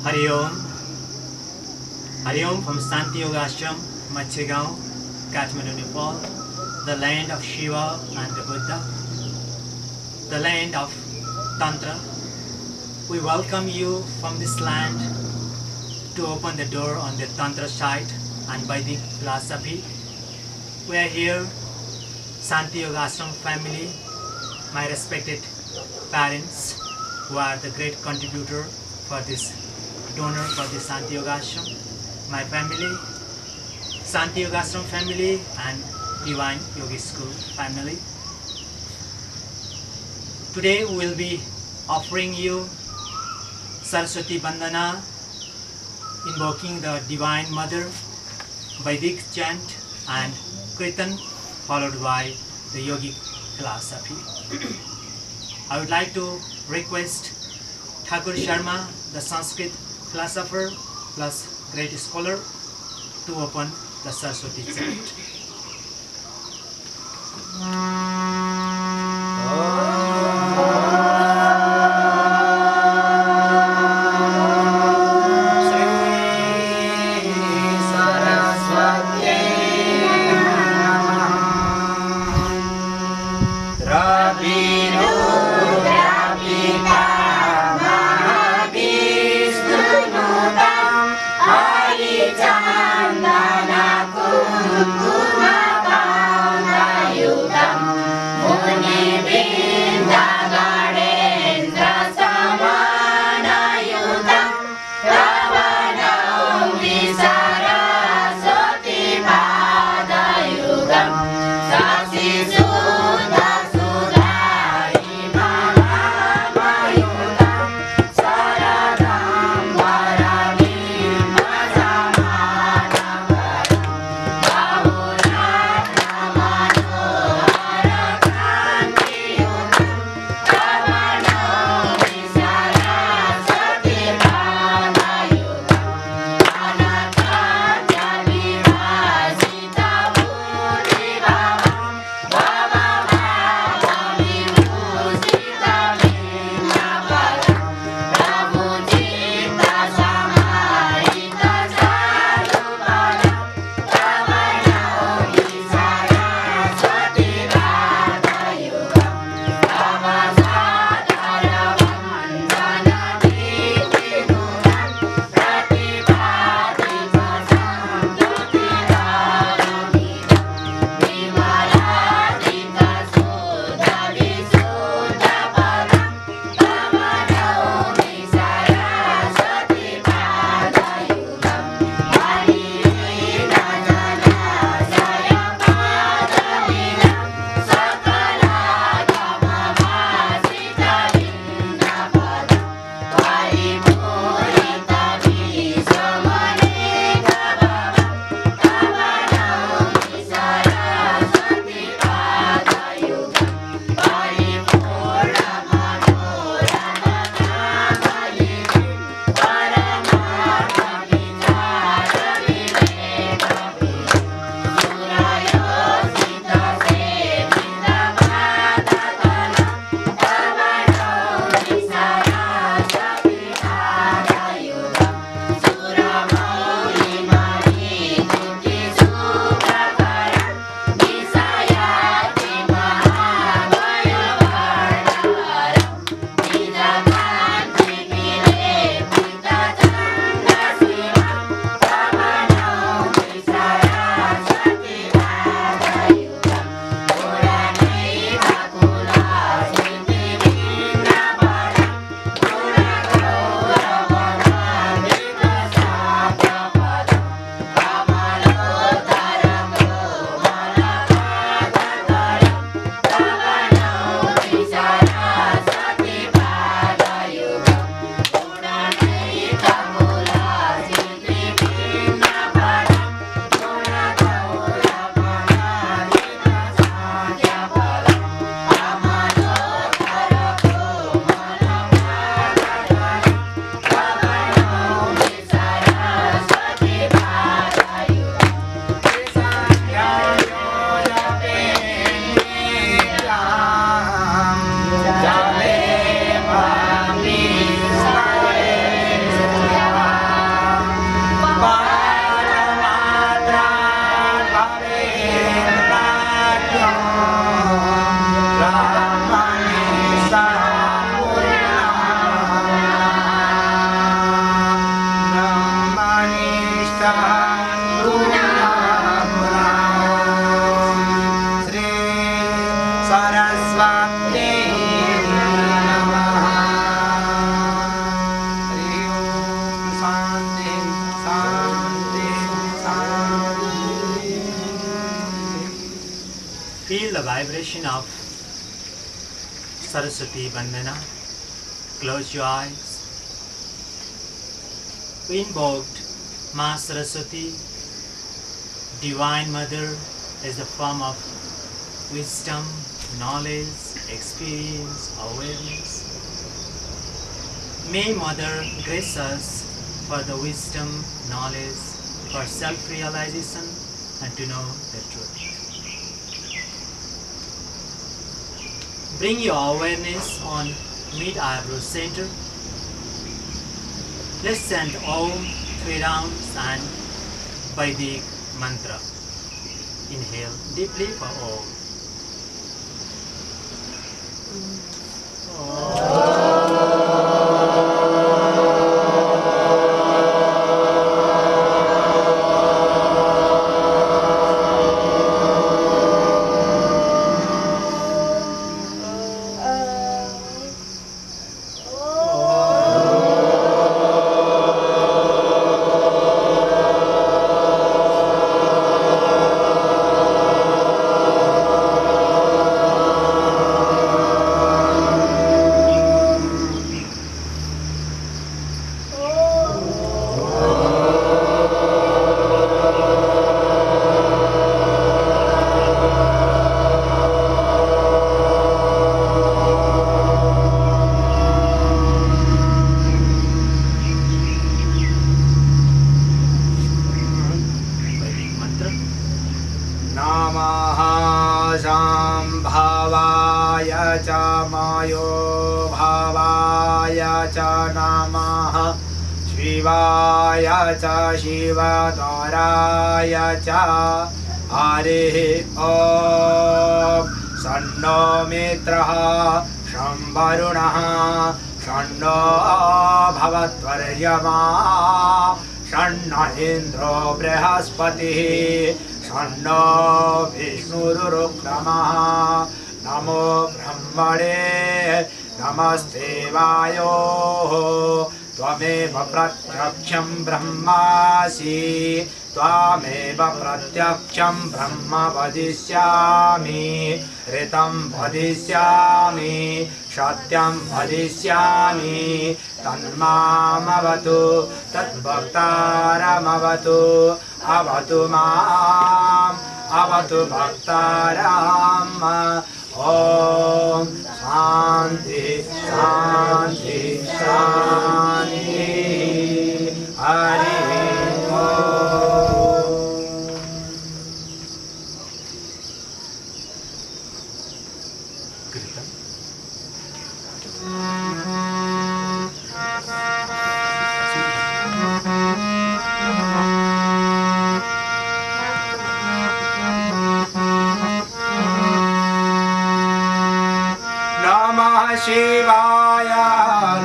Hari Om. Hari Om from Shanti Yoga Ashram, Machegaon, Kathmandu, Nepal, the land of Shiva and the Buddha, the land of Tantra. We welcome you from this land to open the door on the Tantra side and Vedic philosophy. We are here, Shanti Yoga Ashram family, my respected parents who are the great contributor for this donor for the Shanti Yoga Ashram, my family, Shanti Yoga Ashram family and Divine Yogi School family. Today we will be offering you Saraswati Vandana, invoking the Divine Mother, Vedic chant and Kirtan, followed by the Yogic philosophy. I would like to request Thakur Sharma, the Sanskrit philosopher plus great scholar, to open the Saraswati chant. Chandana Kundalini Tantra Feel the vibration of Saraswati Vandana. Close your eyes. We invoked Ma Saraswati, Divine Mother, as a form of wisdom, knowledge, experience, awareness. May Mother grace us for the wisdom, knowledge, for self-realization and to know the truth. Bring your awareness on mid-eyebrow center. Let's chant Om 3 rounds and Vedic mantra. Inhale deeply for Om. शिवद्वाराय च हरिः ॐ सन्नो मित्रः शंवरुणः सन्नो भवत्वर्यमा सन्न इन्द्रो बृहस्पतिः सन्नो विष्णुरुक्रमः नमो ब्रह्मणे नमस्ते वायोः त्वमेव प्रत्यक्षं ब्रह्मासि त्वामेव प्रत्यक्षं ब्रह्म वदिष्यामि ऋतं वदिष्यामि सत्यं वदिष्यामि तन्मामवतु तद्भक्तारमवतु अवतु माम् अवतु भक्ताराम् ॐ शान्ति शान्ति शान्ति हरि शिवाय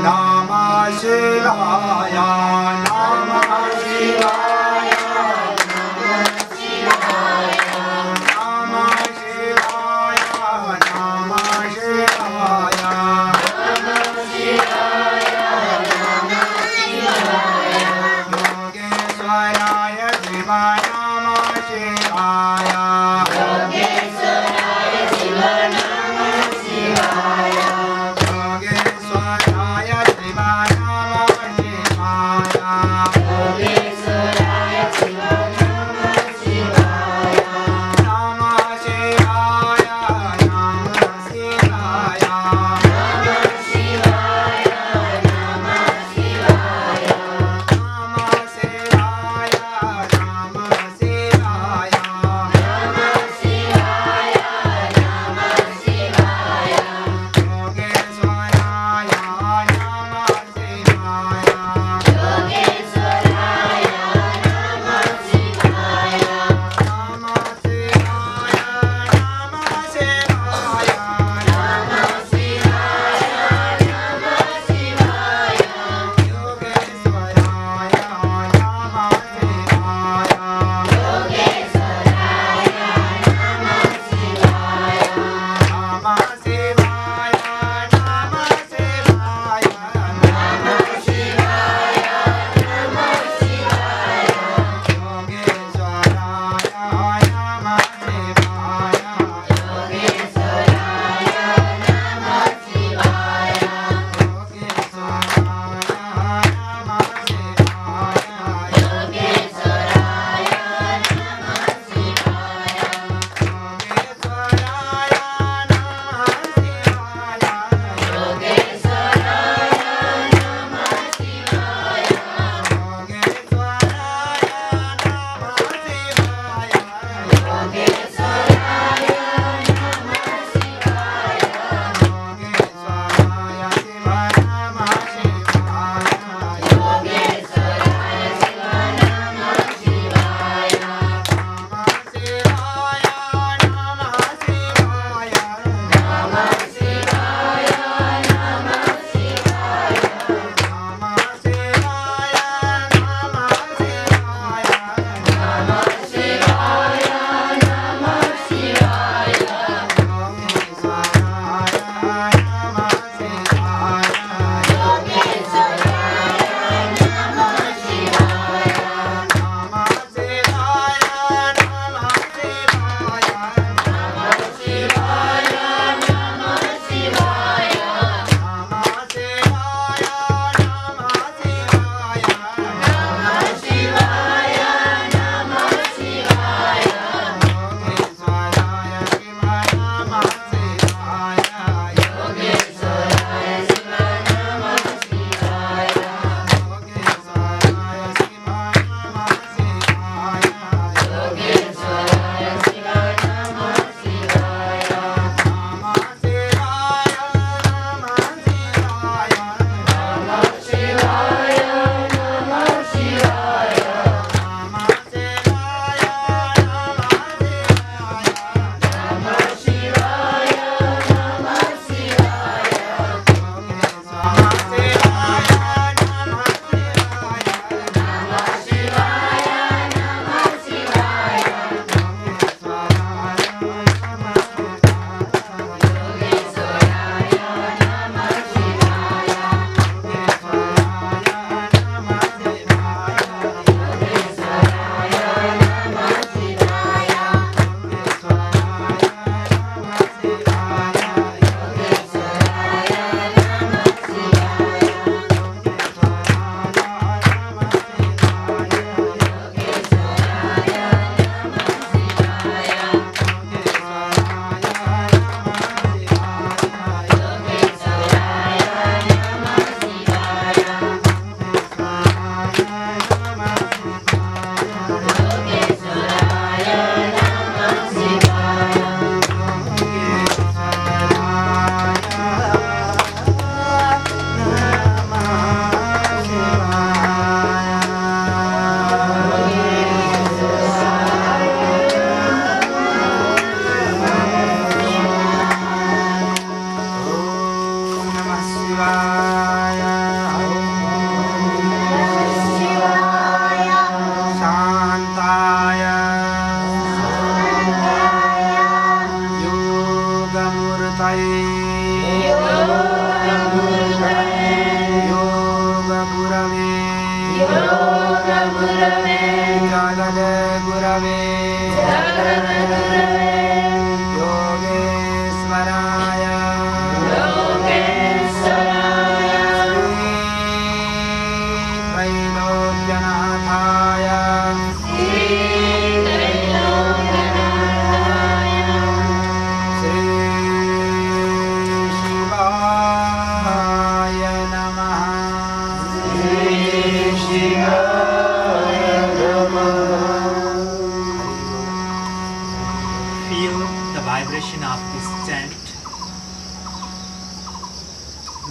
नमः शिवाय नमः शिवाय नमः शिवाय नमः शिवाय नमः शिवाय नमः शिवाय नमः शिवाय योगेश्वराय शिवाय नमः शिवाय योगेश्वराय शिवाय नमः शिवाय योगेश्वराय शिवाय नमः शिवाय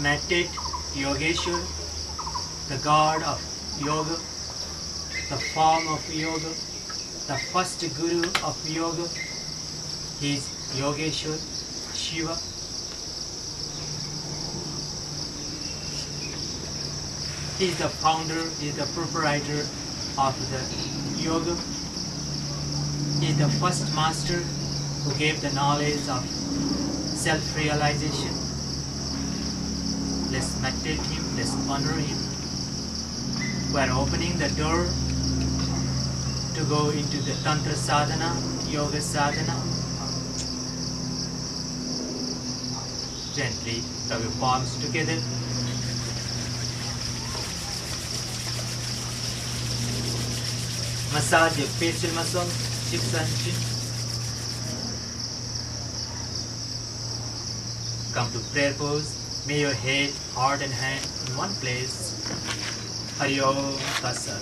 Meditate Yogeshwar, the god of yoga, the form of yoga, the first guru of yoga. He is Yogeshwar, Shiva. He is the founder, he is the proprietor of the yoga. He is the first master who gave the knowledge of self-realization. Let's meditate him, let's honor him. We are opening the door to go into the Tantra sadhana, Yoga sadhana. Gently rub your palms together. Massage your facial muscles, cheeks and chin. Come to prayer pose. May your head, heart and hand in one place. Hari Om Tat Sat.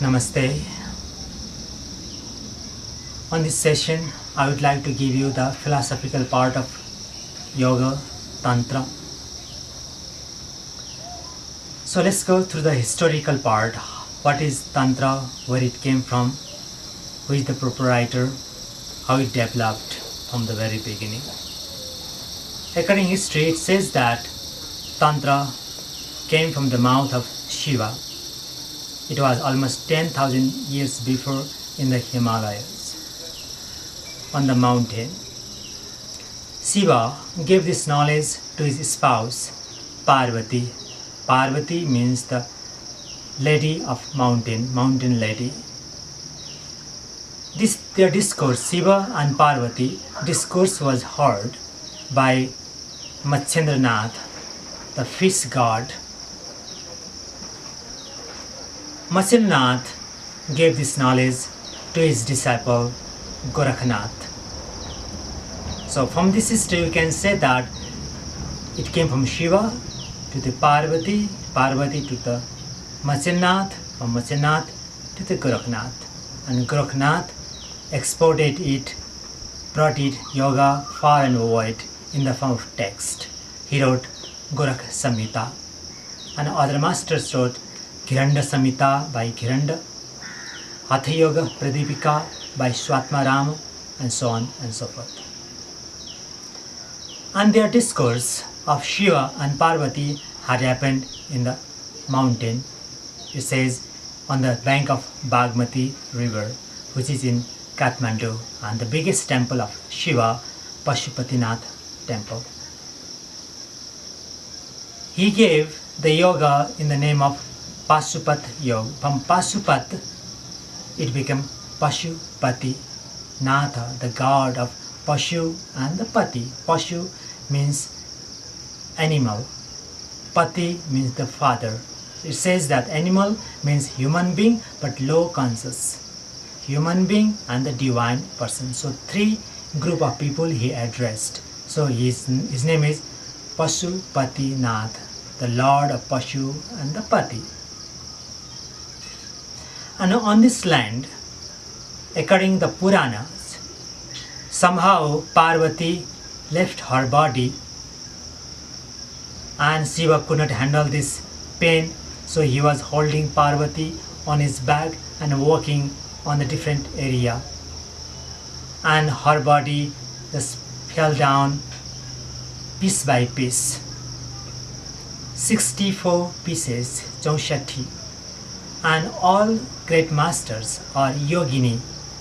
Namaste. On this session, I would like to give you the philosophical part of Yoga, Tantra. So let's go through the historical part. What is Tantra, where it came from, who is the proprietor, how it developed from the very beginning. According to history, it says that Tantra came from the mouth of Shiva. It was almost 10,000 years before in the Himalayas, on the mountain. Shiva gave this knowledge to his spouse, Parvati. Parvati means the lady of mountain, mountain lady. Their discourse, Shiva and Parvati, discourse was heard by Matsyendranath, the fish god. Matsyendranath gave this knowledge to his disciple Gorakhnath. So from this history we can say that it came from Shiva to the Parvati, Parvati to the Matsyendranath, from Matsyendranath to the Gorakhnath. And Gorakhnath exported it, brought it yoga far and wide in the form of text. He wrote Gorakh Samhita, and other masters wrote Ghiranda Samhita by Ghiranda, Hatha Yoga Pradipika by Swatma Rama, and so on and so forth. And their discourse of Shiva and Parvati had happened in the mountain. It says on the bank of Bagmati river, which is in Kathmandu, and the biggest temple of Shiva, Pashupatinath temple. He gave the yoga in the name of Pasupat Yoga. From Pasupat, it became Pashupati Natha, the god of Pashu and the Pati. Pashu means animal, Pati means the father. It says that animal means human being but low conscious. Human being and the divine person. So three group of people he addressed. So his name is Pashupati Nath, the Lord of Pashu and the Pati. And on this land, according to the Puranas, somehow Parvati left her body and Shiva could not handle this pain, so he was holding Parvati on his back and walking on the different area, and her body just fell down piece by piece, 64 pieces, 64, and all great masters or yogini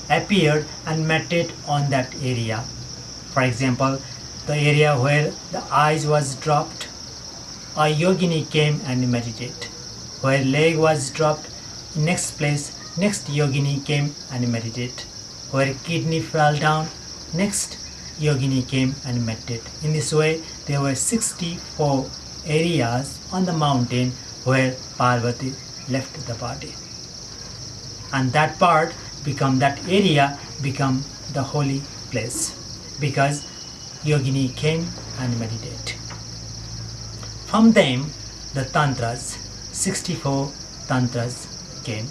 appeared and meditate on that area. For example, the area where the eyes was dropped, a yogini came and meditate. Where leg was dropped, next place, next yogini came and meditate. Where kidney fell down, next yogini came and meditate. In this way, there were 64 areas on the mountain where Parvati left the body. And that area become the holy place because yogini came and meditate. From them, the tantras, 64 tantras came.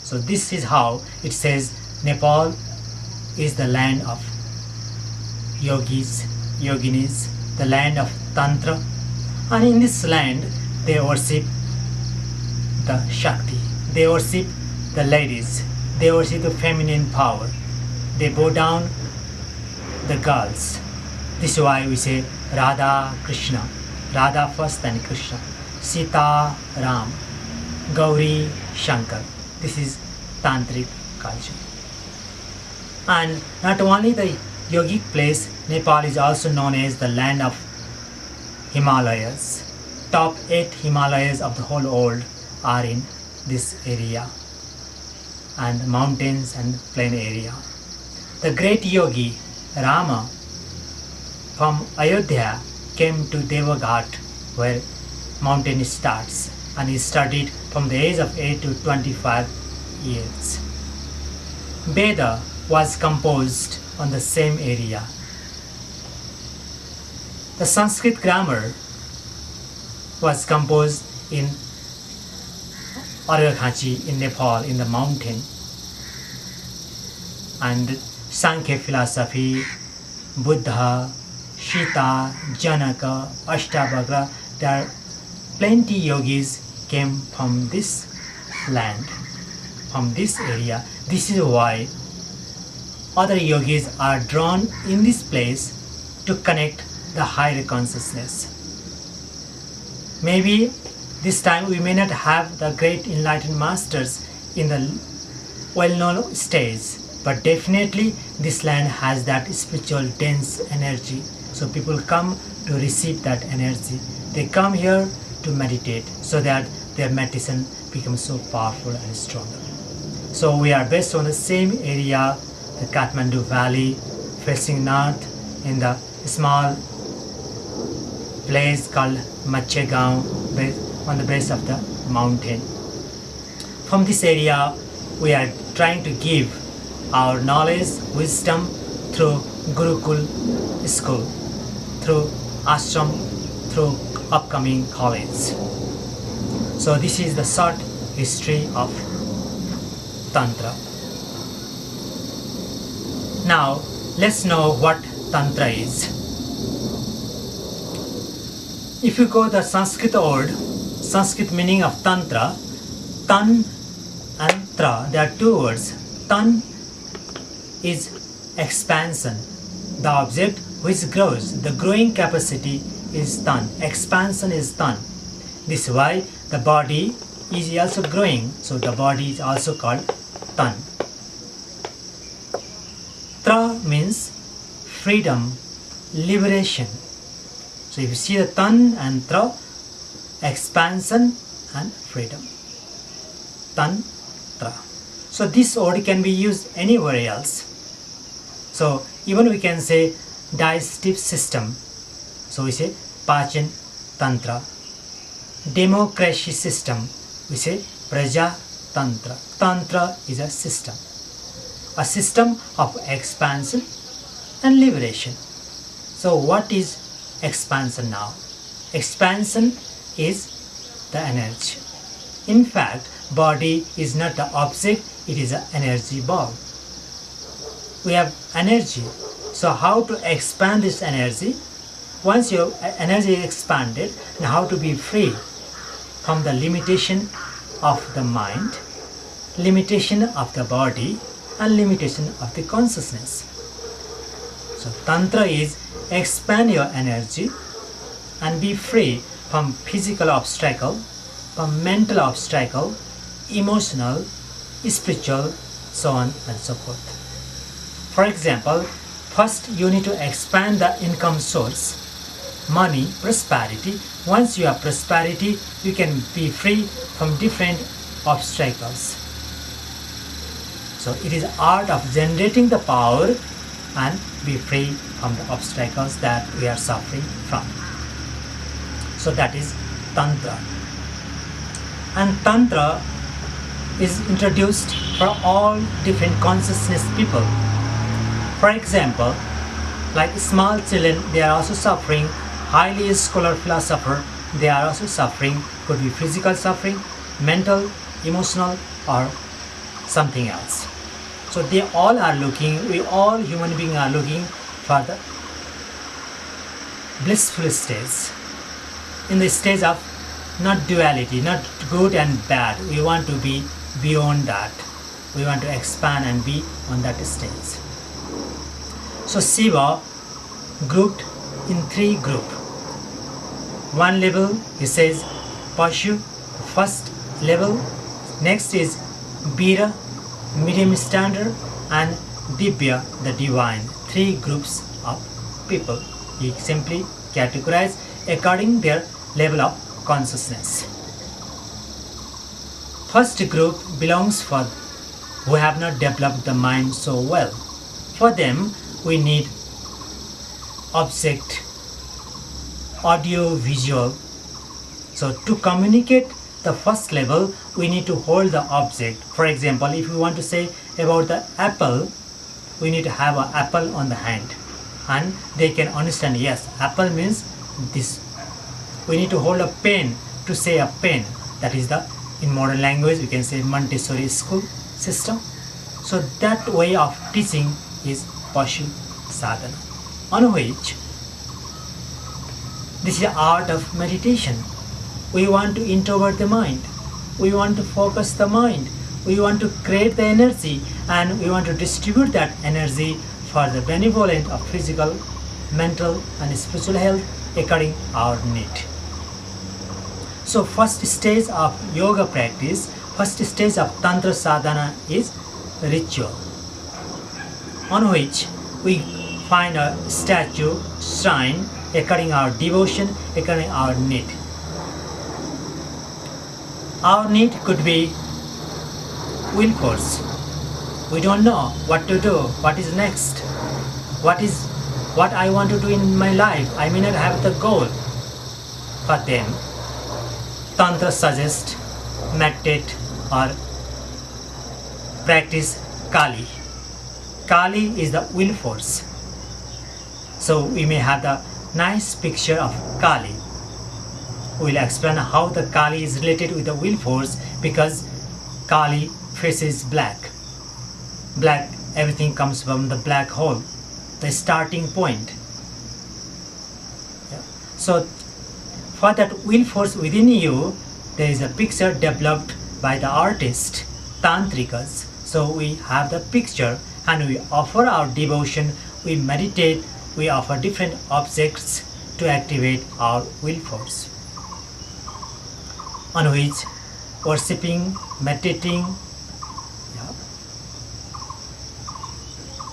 So this is how it says Nepal is the land of yogis, yoginis, the land of tantra, and in this land they worship the Shakti, they worship the ladies, they worship the feminine power, they bow down the girls. This is why we say Radha Krishna, Radha first and Krishna, Sita Ram, Gauri Shankar. This is Tantric culture. And not only the yogic place, Nepal is also known as the land of Himalayas. Top 8 Himalayas of the whole world are in this area, and mountains and plain area. The great yogi Rama from Ayodhya came to Devaghat where mountain starts, and he studied from the age of 8 to 25 years. Veda was composed on the same area. The Sanskrit grammar was composed in Arghakhanchi in Nepal in the mountain, and Sankhya philosophy, Buddha, Shita, Janaka, Ashtavakra, there are plenty yogis came from this land, from this area. This is why other yogis are drawn in this place to connect the higher consciousness. Maybe this time we may not have the great enlightened masters in the well-known stage, but definitely this land has that spiritual dense energy. So people come to receive that energy. They come here to meditate so that their meditation becomes so powerful and stronger. So we are based on the same area, the Kathmandu Valley, facing north in the small place called Machegaon, on the base of the mountain. From this area, we are trying to give our knowledge, wisdom through Gurukula school, through Ashram, through upcoming college. So this is the short history of Tantra. Now let's know what Tantra is. If you go the Sanskrit word, Sanskrit meaning of Tantra, Tan and Tra, there are two words. Tan is expansion, the object which grows, the growing capacity is Tan, expansion is Tan. This is why the body is also growing, so the body is also called Tan. Tra means freedom, liberation. So if you see the Tan and Tra, expansion and freedom. Tan, Tra. So this word can be used anywhere else. So even we can say digestive system. So we say Pachan Tantra. Democracy system, we say Praja Tantra. Tantra is a system of expansion and liberation. So what is expansion now? Expansion is the energy. In fact, body is not the object, it is an energy ball. We have energy. So how to expand this energy? Once your energy is expanded, now how to be free from the limitation of the mind, limitation of the body, and limitation of the consciousness. So Tantra is expand your energy and be free from physical obstacle from mental obstacle, emotional, spiritual, so on and so forth. For example, first you need to expand the income source, money, prosperity. Once you have prosperity, you can be free from different obstacles. So it is art of generating the power and be free from the obstacles that we are suffering from. So that is Tantra. And Tantra is introduced for all different consciousness people. For example, like small children, they are also suffering. Highly scholar philosopher, they are also suffering. Could be physical suffering, mental, emotional, or something else. So they all are looking, we all human beings are looking for the blissful stage. In the stage of not duality, not good and bad. We want to be beyond that. We want to expand and be on that stage. So Shiva grouped in 3 groups. One level, he says, Pashu, first level. Next is Bira, medium standard, and Divya, the divine. 3 groups of people. He simply categorized according their level of consciousness. First group belongs for who have not developed the mind so well. For them, we need object, audio, visual. So to communicate the first level, we need to hold the object. For example, if we want to say about the apple, we need to have an apple on the hand, and they can understand, yes, apple means this. We need to hold a pen to say a pen. That is the, in modern language, we can say Montessori school system. So that way of teaching is Pashu Sadhana, on which this is the art of meditation. We want to introvert the mind. We want to focus the mind. We want to create the energy, and we want to distribute that energy for the benevolent of physical, mental, and spiritual health according our need. So first stage of yoga practice, first stage of Tantra sadhana is ritual, on which we find a statue, shrine, according our devotion, according our need. Our need could be will force. We don't know what to do, what is next, what I want to do in my life. I may not have the goal. For them, Tantra suggests meditate or practice Kali. Kali is the will force. So we may have the nice picture of Kali. We'll explain how the Kali is related with the will force, because Kali faces black. Black, everything comes from the black hole, the starting point. Yeah. So for that will force within you, there is a picture developed by the artist, Tantrikas. So we have the picture and we offer our devotion, we meditate, we offer different objects to activate our will force, on which worshipping, meditating. Yeah.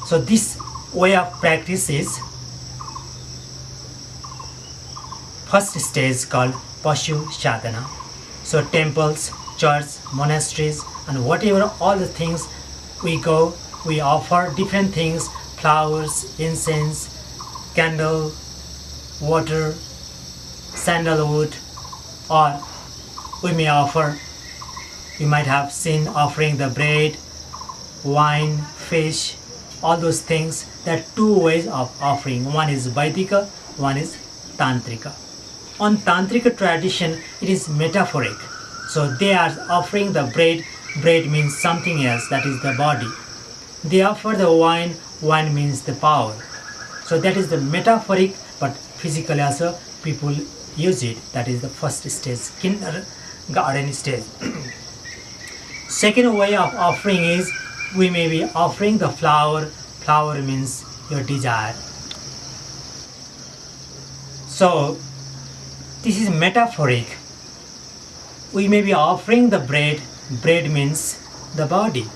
So this way of practice is first stage called Pashu Sadhana. So temples, church, monasteries, and whatever all the things we go, we offer different things, flowers, incense, candle, water, sandalwood, or we may offer, you might have seen offering the bread, wine, fish, all those things. There are 2 ways of offering. One is Vaidika, one is Tantrika. On Tantrika tradition, it is metaphoric. So they are offering the bread. Bread means something else, that is the body. They offer the wine. Wine means the power. So that is the metaphoric, but physically also people use it. That is the first stage, kindergarten stage. Second way of offering is, we may be offering the flower. Flower means your desire. So this is metaphoric. we may be offering the bread. Bread means the body.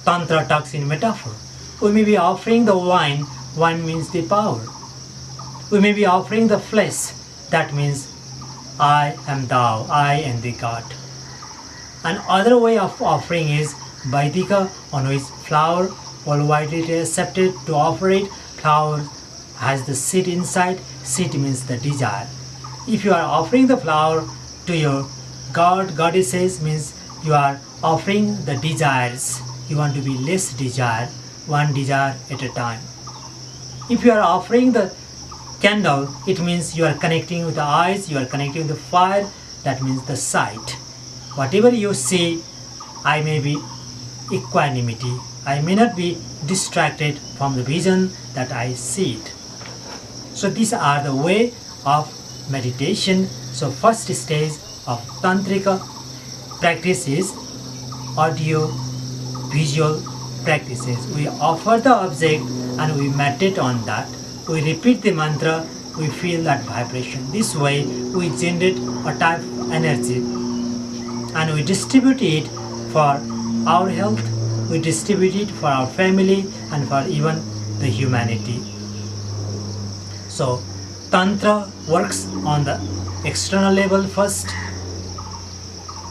Tantra talks in metaphor. We may be offering the wine. Wine means the power. We may be offering the flesh. That means I am thou, I am the God. Another way of offering is Vaidika, on which flour, all widely accepted to offer it. Flour has the seed inside. Seed means the desire. If you are offering the flour to your god, goddesses, means you are offering the desires. You want to be less desire, one desire at a time. If you are offering the candle, it means you are connecting with the eyes, you are connecting with the fire, that means the sight. Whatever you see, I may be equanimity. I may not be distracted from the vision that I see it. So these are the way of meditation. So first stage of Tantrika practice is audio visual practices. We offer the object and we meditate on that. We repeat the mantra, we feel that vibration. This way we generate a type of energy and we distribute it for our health, we distribute it for our family and for even the humanity. So Tantra works on the external level first.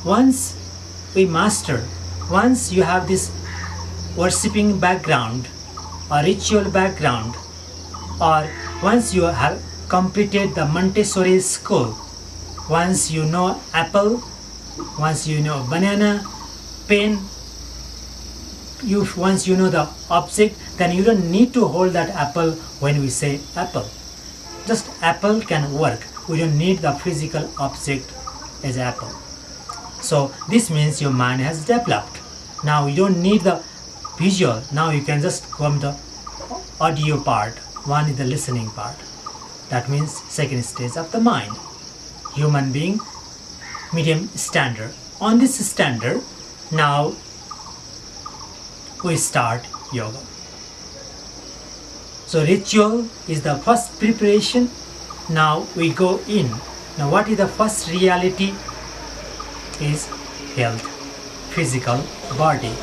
Once we master, once you have this worshipping background, a ritual background, or once you have completed the Montessori school, once you know apple, once you know banana, pen, once you know the object, then you don't need to hold that apple when we say apple. Just apple can work. We don't need the physical object as apple. So this means your mind has developed. Now you don't need the visual. Now you can just come the audio part. One is the listening part. That means second stage of the mind. Human being, medium standard. On this standard, now we start yoga. So ritual is the first preparation. Now we go in. Now what is the first reality? Is health, physical body.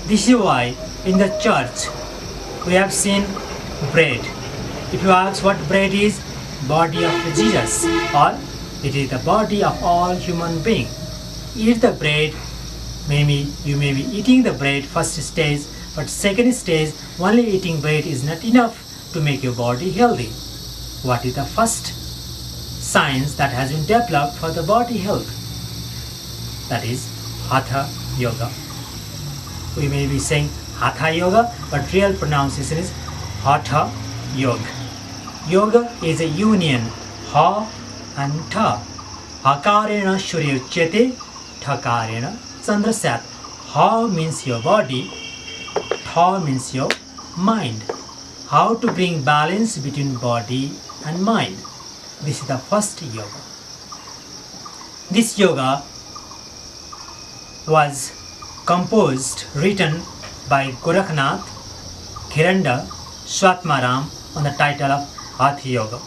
This is why in the church we have seen bread. If you ask what bread is, body of Jesus, or it is the body of all human beings. Eat the bread. Maybe you may be eating the bread first stage, but second stage only eating bread is not enough to make your body healthy. What is the first science that has been developed for the body health? That is Hatha Yoga. We may be saying Hatha Yoga, but real pronunciation is Hatha Yoga. Yoga is a union, Ha and Tha. Hakarena Shuryuchyate, Thakarena Chandrasyat. Ha means your body, Tha means your mind. How to bring balance between body and mind. This is the first yoga. This yoga was composed, written by Gorakhnath, Khiranda, Swatmaram on the title of Hatha Yoga.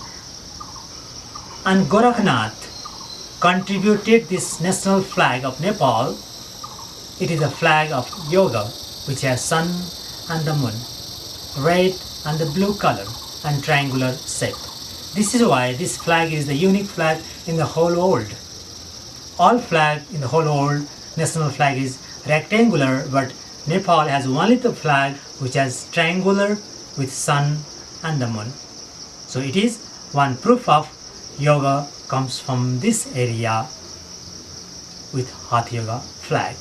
And Gorakhnath contributed this national flag of Nepal. It is a flag of yoga which has sun and the moon, red and the blue color and triangular shape. This is why this flag is the unique flag in the whole world. All flag in the whole world, national flag is rectangular, but Nepal has only the flag which has triangular with sun and the moon. So it is one proof of yoga comes from this area with Hatha Yoga flag.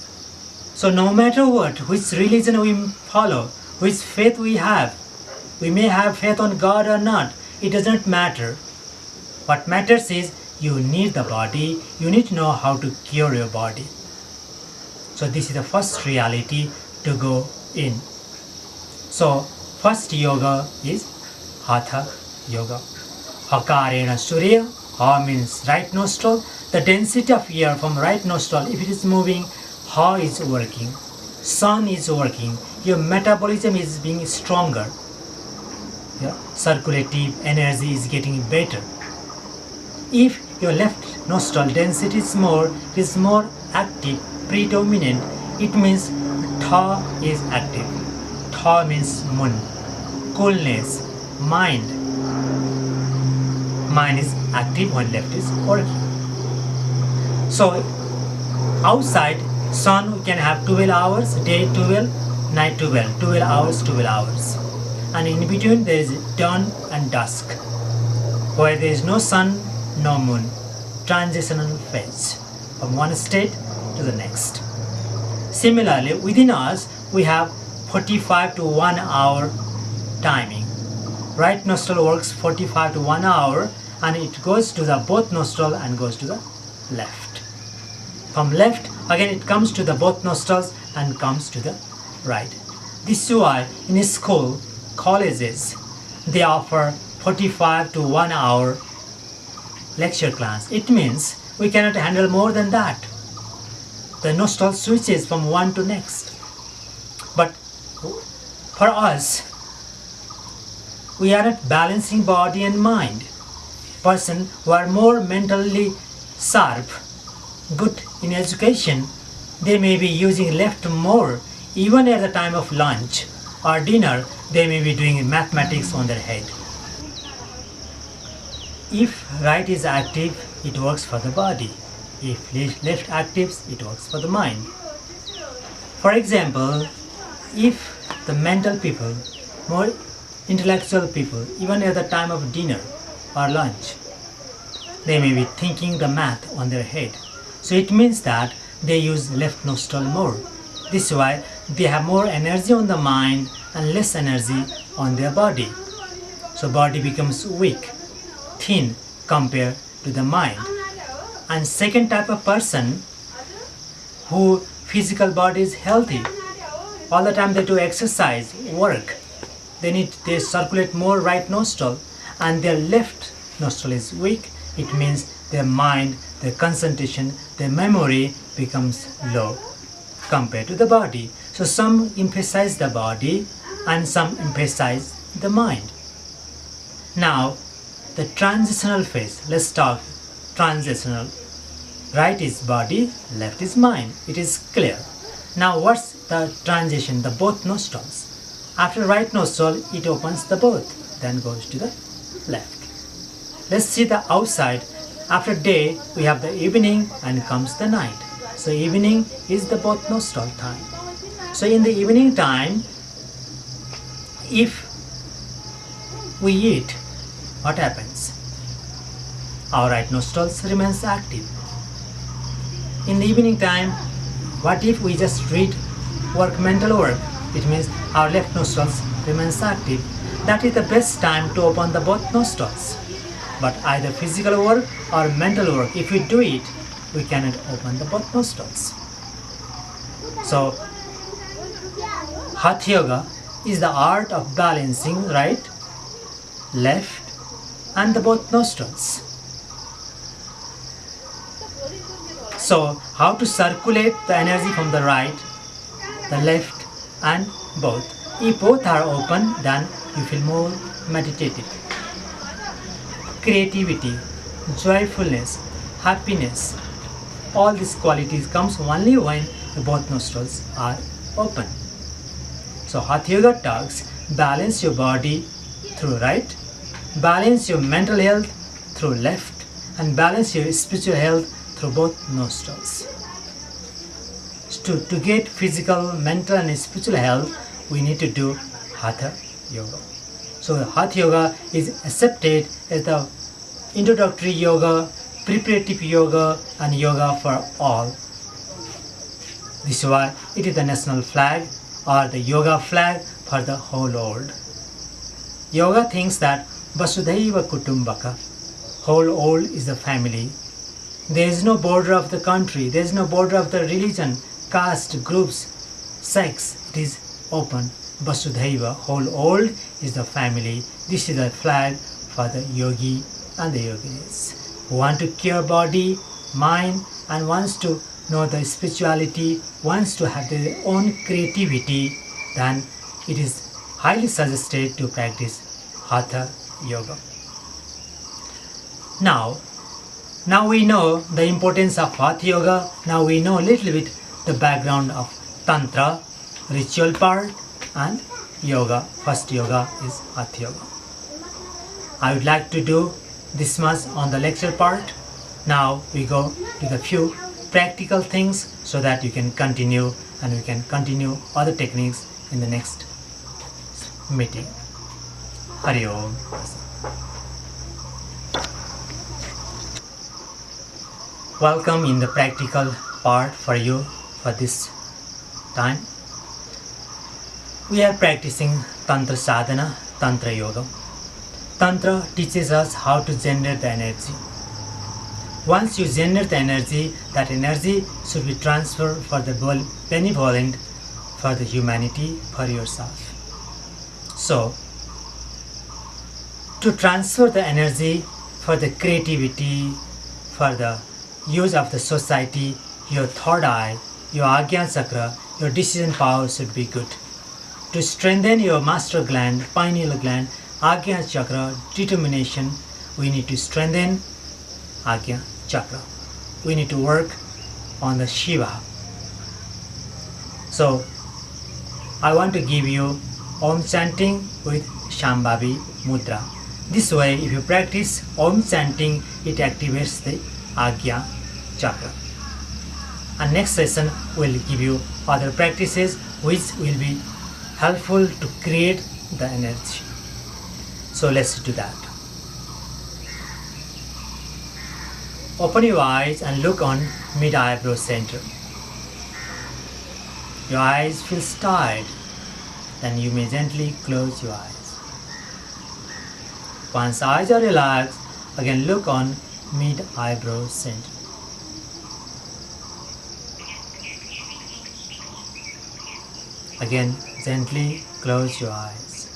So no matter what, which religion we follow, which faith we have, we may have faith on God or not, it doesn't matter. What matters is you need the body, you need to know how to cure your body. So this is the first reality to go in. So first yoga is Hatha Yoga. Hakarena Surya, Ha means right nostril. The density of air from right nostril, if it is moving, Ha is working. Sun is working. Your metabolism is being stronger. Your circulative energy is getting better. If your left nostril density is more, it is more active, predominant. It means Tha is active. Tha means moon, coolness, mind. Mind is active when left is working. So outside sun we can have 12 hours, day 12, night 12, 12 hours, 12 hours. And in between there is dawn and dusk, where there is no sun, no moon, transitional phase from one state to the next. Similarly, within us we have 45 to 1 hour timing. Right nostril works 45 to 1 hour, and it goes to the both nostril and goes to the left. From left again it comes to the both nostrils and comes to the right. This is why in school, colleges, they offer 45 to 1 hour lecture class. It means we cannot handle more than that. The nostril switches from one to next. But for us, we are not balancing body and mind. Person who are more mentally sharp, good in education, they may be using left more. Even at the time of lunch or dinner, they may be doing mathematics on their head. If right is active, it works for the body. If left actives, it works for the mind. For example, if the mental people, more intellectual people, even at the time of dinner or lunch, they may be thinking the math on their head. So it means that they use left nostril more. This is why they have more energy on the mind and less energy on their body. So body becomes weak, thin compared to the mind. And second type of person who physical body is healthy, all the time they do exercise, work, they circulate more right nostril, and their left nostril is weak. It means their mind, their concentration, their memory becomes low compared to the body. So some emphasize the body and some emphasize the mind. Now the transitional phase, let's talk transitional. Right is body, left is mind. It is clear. Now what's the transition? The both nostrils. After right nostril, it opens the both, then goes to the left. Let's see the outside. After day, we have the evening and comes the night. So evening is the both nostril time. So in the evening time, if we eat, what happens? Our right nostrils remains active. In the evening time, what if we just read mental work? It means our left nostrils remains active. That is the best time to open the both nostrils. But either physical work or mental work, if we do it, we cannot open the both nostrils. So Hatha Yoga is the art of balancing right, left and the both nostrils. So how to circulate the energy from the right, the left and both. If both are open, then you feel more meditative. Creativity, joyfulness, happiness, all these qualities comes only when the both nostrils are open. So Hatha Yoga talks, balance your body through right, balance your mental health through left, and balance your spiritual health through both nostrils. To get physical, mental and spiritual health, we need to do Hatha Yoga. So Hatha Yoga is accepted as the introductory yoga, preparative yoga and yoga for all. This is why it is the national flag or the yoga flag for the whole world. Yoga thinks that Vasudhaiva Kutumbaka, whole world is the family. There is no border of the country, there is no border of the religion, caste, groups, sex. It is open. Vasudhaiva, whole world is the family. This is the flag for the yogi and the yoginis who want to cure body, mind and wants to know the spirituality, wants to have their own creativity. Then it is highly suggested to practice Hatha Yoga. Now Now we know the importance of Hatha Yoga. Now we know a little bit the background of Tantra, ritual part, and Yoga. First yoga is Hatha Yoga. I would like to do this much on the lecture part. Now we go to the few practical things so that you can continue, and we can continue other techniques in the next meeting. Hari Om. Welcome in the practical part for you for this time. We are practicing Tantra Sadhana, Tantra Yoga. Tantra teaches us how to generate the energy. Once you generate the energy, that energy should be transferred for the benevolent, for the humanity, for yourself. So, to transfer the energy for the creativity, for the use of the society, your third eye, your Ajna Chakra, your decision power should be good. To strengthen your master gland, pineal gland, Ajna Chakra, determination, we need to strengthen Ajna Chakra. We need to work on the Shiva. So, I want to give you Om chanting with Shambhavi Mudra. This way, if you practice Om chanting, it activates the Ajna Chakra. And next session will give you other practices which will be helpful to create the energy. So let's do that. Open your eyes and look on mid-eyebrow center. Your eyes feel tired, then you may gently close your eyes. Once eyes are relaxed, again look on mid-eyebrow center. Again, gently close your eyes.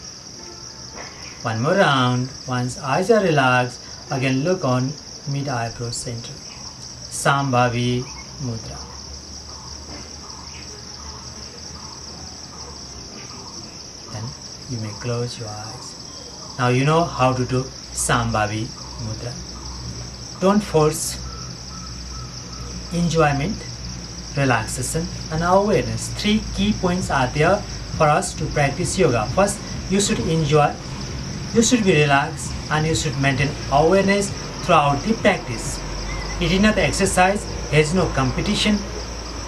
One more round. Once eyes are relaxed, again look on mid-eyebrow center. Shambhavi Mudra. Then you may close your eyes. Now you know how to do Shambhavi Mudra. Don't force enjoyment, relaxation and awareness. 3 key points are there for us to practice yoga. First, you should enjoy, you should be relaxed, and you should maintain awareness throughout the practice. It is not the exercise, there is no competition,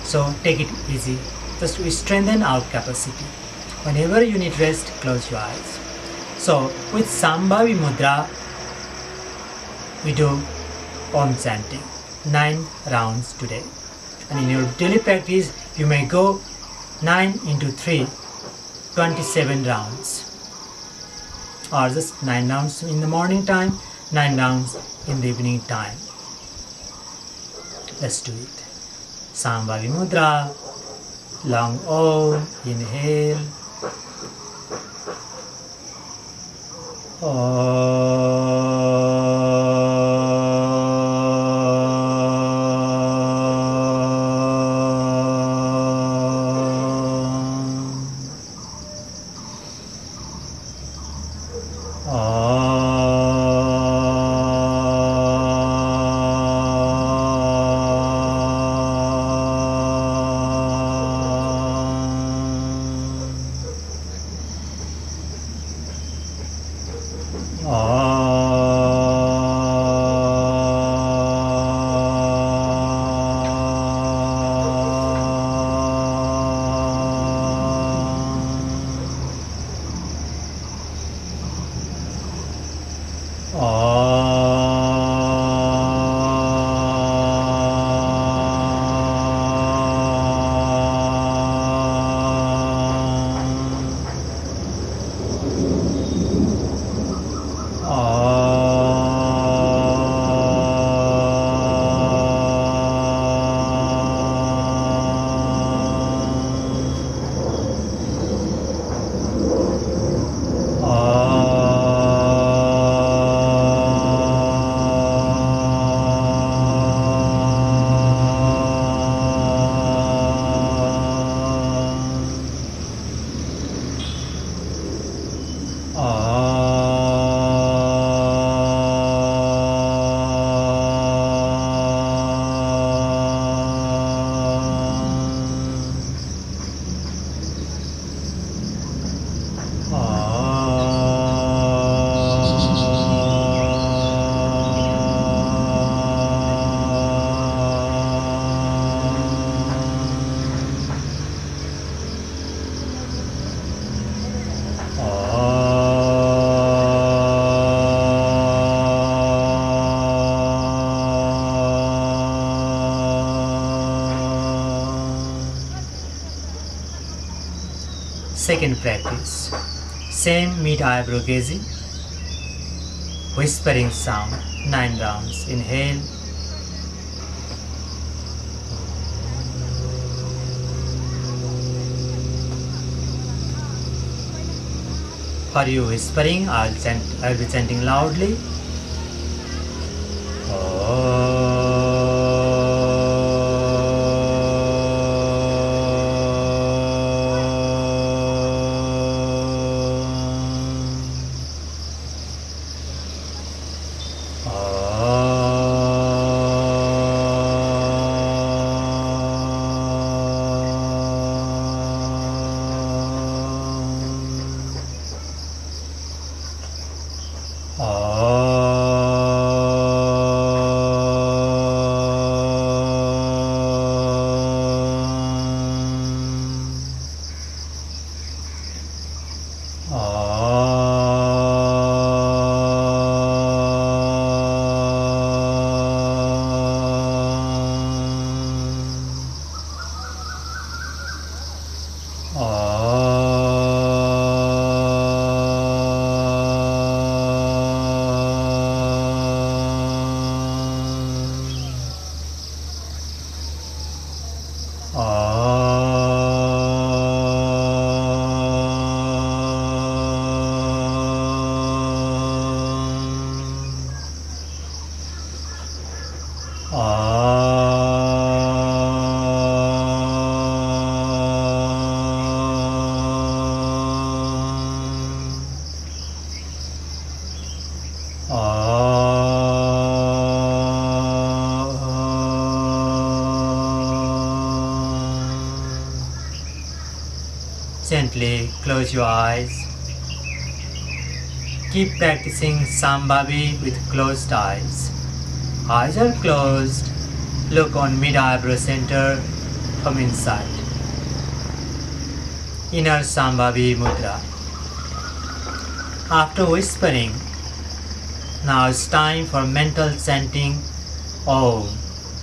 so take it easy. Just to strengthen our capacity. Whenever you need rest, close your eyes. So with Shambhavi Mudra, we do Om chanting 9 rounds today. And in your daily practice, you may go 9 into 3, 27 rounds. Or just 9 rounds in the morning time, 9 rounds in the evening time. Let's do it. Shambhavi Mudra. Long Om. Inhale. Om. second practice. Same mid-eyebrow gazing, whispering sound, 9 rounds. Inhale. For you whispering, I'll be chanting loudly. Gently close your eyes. Keep practicing Sambhavi with closed eyes. Eyes are closed. Look on mid-eyebrow center from inside. Inner Sambhavi Mudra. After whispering, now it's time for mental chanting Om.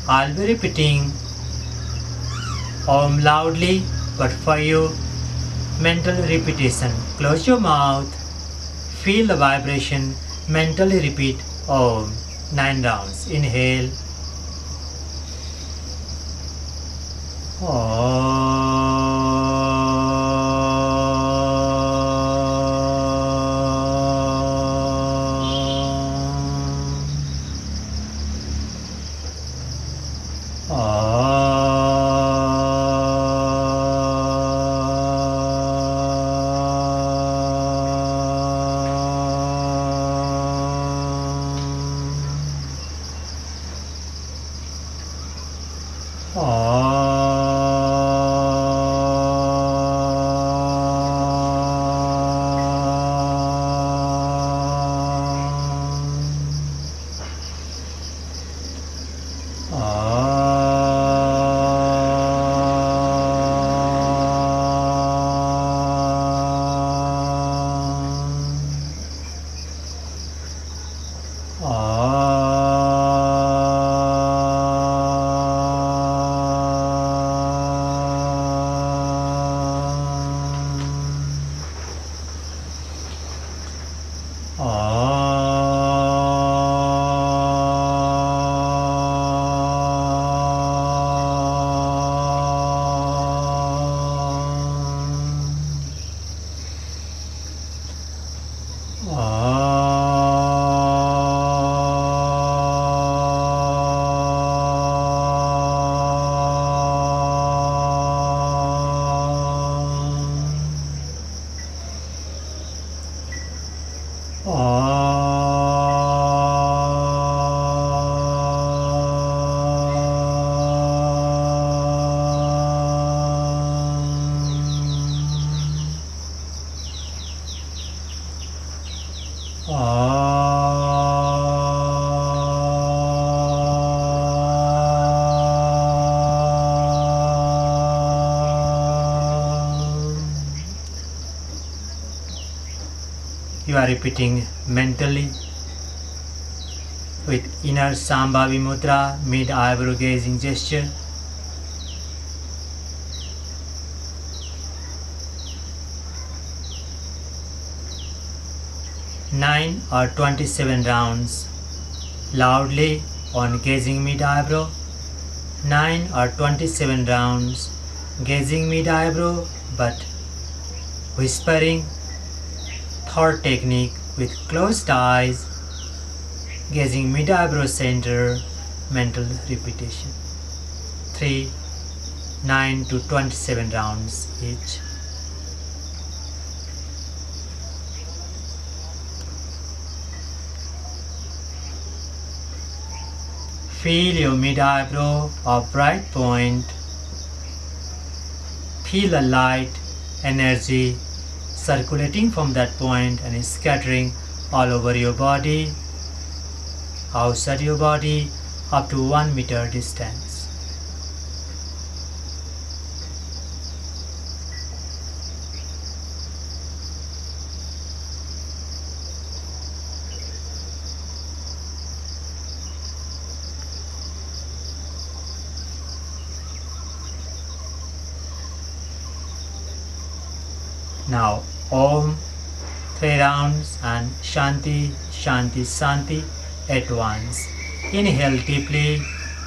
I'll be repeating Om loudly, but for you, mental repetition. Close your mouth, feel the vibration, mentally repeat Om 9 rounds. Inhale. You are repeating mentally with inner Sambhavi Mudra, mid-eyebrow gazing gesture. 9 or 27 rounds loudly on gazing mid eyebrow, 9 or 27 rounds gazing mid eyebrow but whispering. Third technique with closed eyes, gazing mid eyebrow center, mental repetition. 3, 9 to 27 rounds each. Feel your mid eyebrow or bright point. Feel a light energy circulating from that point and scattering all over your body, outside your body, up to 1 meter distance. Now Om 3 rounds and Shanti, Shanti, Shanti at once. Inhale deeply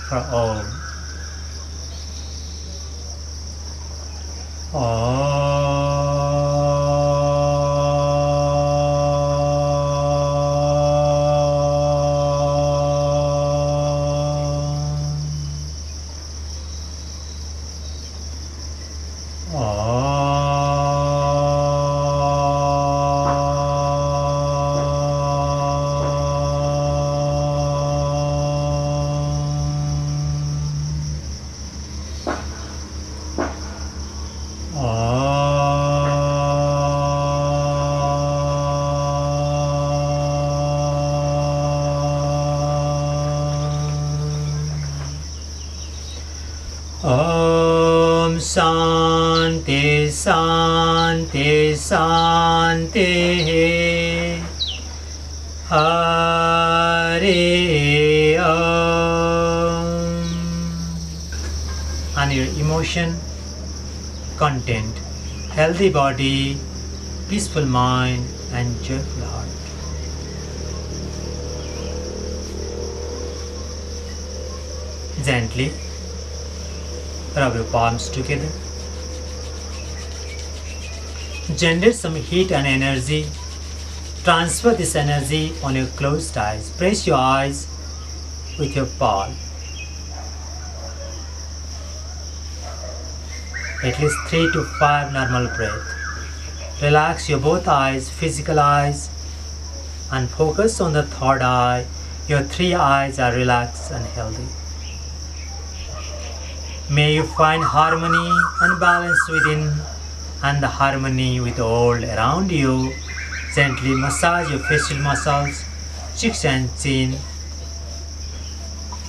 for Om. Om Shanti Shanti Shanti Hari Om. And your emotion, content, healthy body, peaceful mind and joyful heart. Gently rub your palms together. Generate some heat and energy. Transfer this energy on your closed eyes. Press your eyes with your palm. At least 3 to 5 normal breath. Relax your both eyes, physical eyes, and focus on the third eye. Your 3 eyes are relaxed and healthy. May you find harmony and balance within and the harmony with all around you. Gently massage your facial muscles, cheeks and chin.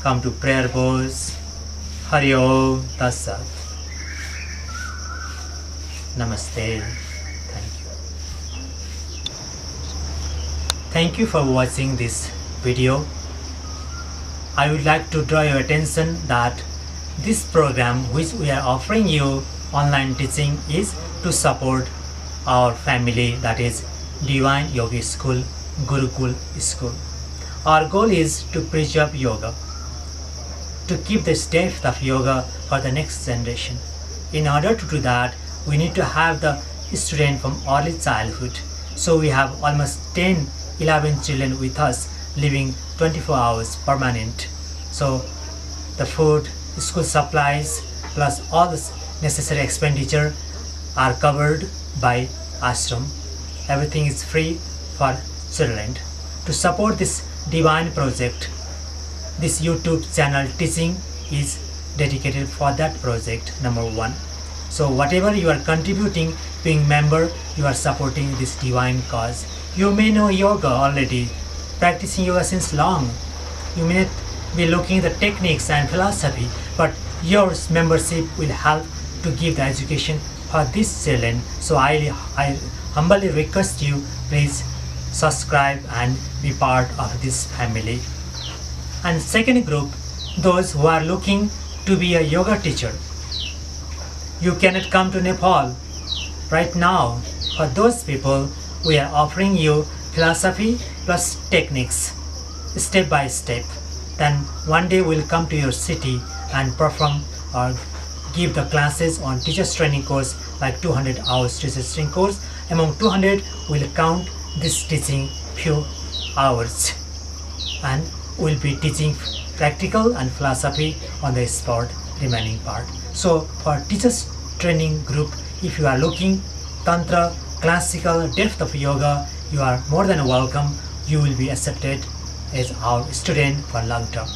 Come to prayer pose. Hari Om Tat Sat. Namaste. Thank you. Thank you for watching this video. I would like to draw your attention that this program which we are offering you online teaching is to support our family, that is Divine Yogi School, Gurukula School. Our goal is to preserve yoga, to keep the depth of yoga for the next generation. In order to do that, we need to have the student from early childhood. So we have almost 10-11 children with us living 24 hours permanent. So the food, school supplies plus all the necessary expenditure are covered by Ashram. Everything is free for children. To support this divine project, this YouTube channel teaching is dedicated for that project, number 1. So whatever you are contributing, being member, you are supporting this divine cause. You may know yoga already, practicing yoga since long. You may not be looking at the techniques and philosophy, but your membership will help to give the education for these children. So I humbly request you, please subscribe and be part of this family. And second group, those who are looking to be a yoga teacher. You cannot come to Nepal right now. For those people, we are offering you philosophy plus techniques, step by step. Then one day we'll come to your city and perform or give the classes on teachers training course, like 200 hours teachers training course. Among 200 we'll count this teaching few hours, and we'll be teaching practical and philosophy on the spot remaining part. So for teachers training group, if you are looking Tantra, classical depth of yoga, you are more than welcome. You will be accepted as our student for long term.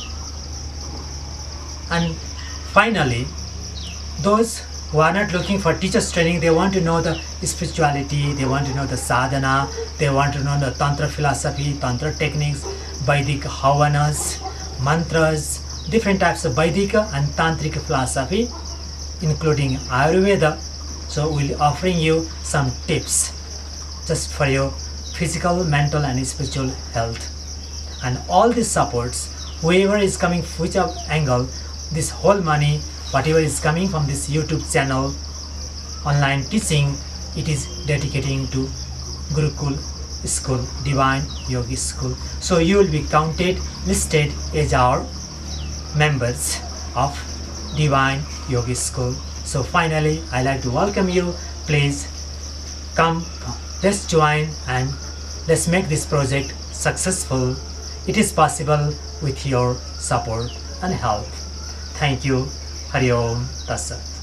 And finally, those who are not looking for teachers training, they want to know the spirituality, they want to know the sadhana, they want to know the Tantra philosophy, Tantra techniques, Vedic havanas, mantras, different types of Vedic and Tantric philosophy, including Ayurveda. So we'll be offering you some tips just for your physical, mental and spiritual health. And all these supports, whoever is coming, whichever angle, this whole money, whatever is coming from this YouTube channel, online teaching, it is dedicating to Gurukula school, Divine Yogi school. So you will be counted, listed as our members of Divine Yogi school. So finally, I like to welcome you. Please come, let's join and let's make this project successful. It is possible with your support and help. Thank you. Hari Om Tassa.